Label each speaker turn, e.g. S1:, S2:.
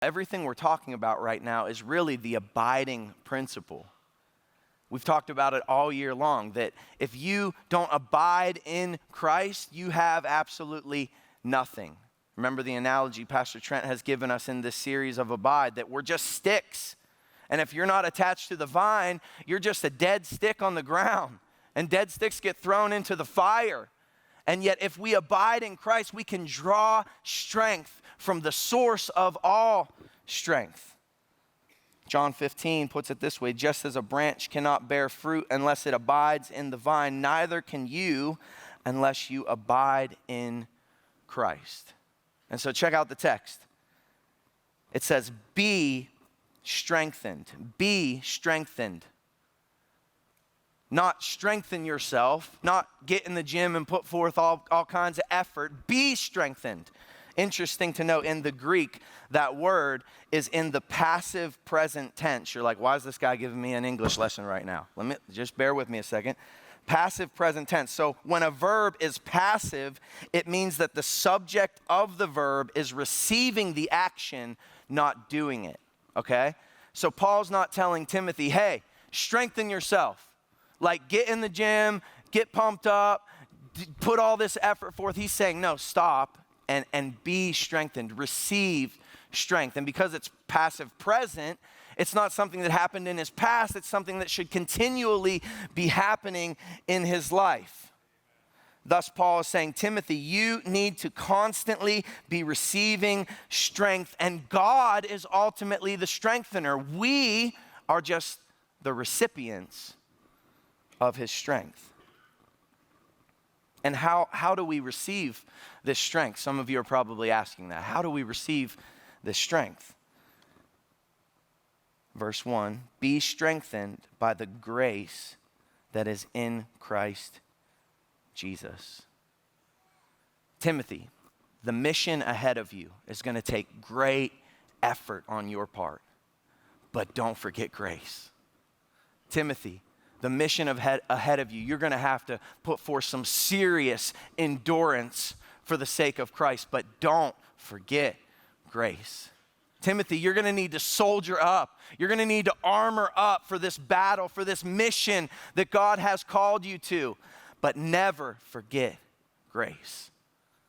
S1: Everything we're talking about right now is really the abiding principle. We've talked about it all year long, that if you don't abide in Christ, you have absolutely nothing. Remember the analogy Pastor Trent has given us in this series of Abide, that we're just sticks. And if you're not attached to the vine, you're just a dead stick on the ground. And dead sticks get thrown into the fire. And yet if we abide in Christ, we can draw strength from the source of all strength. John 15 puts it this way: just as a branch cannot bear fruit unless it abides in the vine, neither can you unless you abide in Christ. And so check out the text. It says, be strengthened. Be strengthened. Not strengthen yourself, not get in the gym and put forth all kinds of effort. Be strengthened. Interesting to note, in the Greek, that word is in the passive present tense. You're like, why is this guy giving me an English lesson right now? Just bear with me a second. Passive present tense. So when a verb is passive, it means that the subject of the verb is receiving the action, not doing it. Okay? So Paul's not telling Timothy, hey, strengthen yourself. Like, get in the gym, get pumped up, put all this effort forth. He's saying, no, stop and be strengthened. Receive strength. And because it's passive present, it's not something that happened in his past. It's something that should continually be happening in his life. Thus, Paul is saying, Timothy, you need to constantly be receiving strength, and God is ultimately the strengthener. We are just the recipients of his strength. And how do we receive this strength? Some of you are probably asking that. How do we receive this strength? Verse 1, be strengthened by the grace that is in Christ Jesus. Timothy, the mission ahead of you is going to take great effort on your part, but don't forget grace. Timothy, the mission ahead of you, you're going to have to put forth some serious endurance for the sake of Christ, but don't forget grace. Timothy, you're going to need to soldier up. You're going to need to armor up for this battle, for this mission that God has called you to, but never forget grace.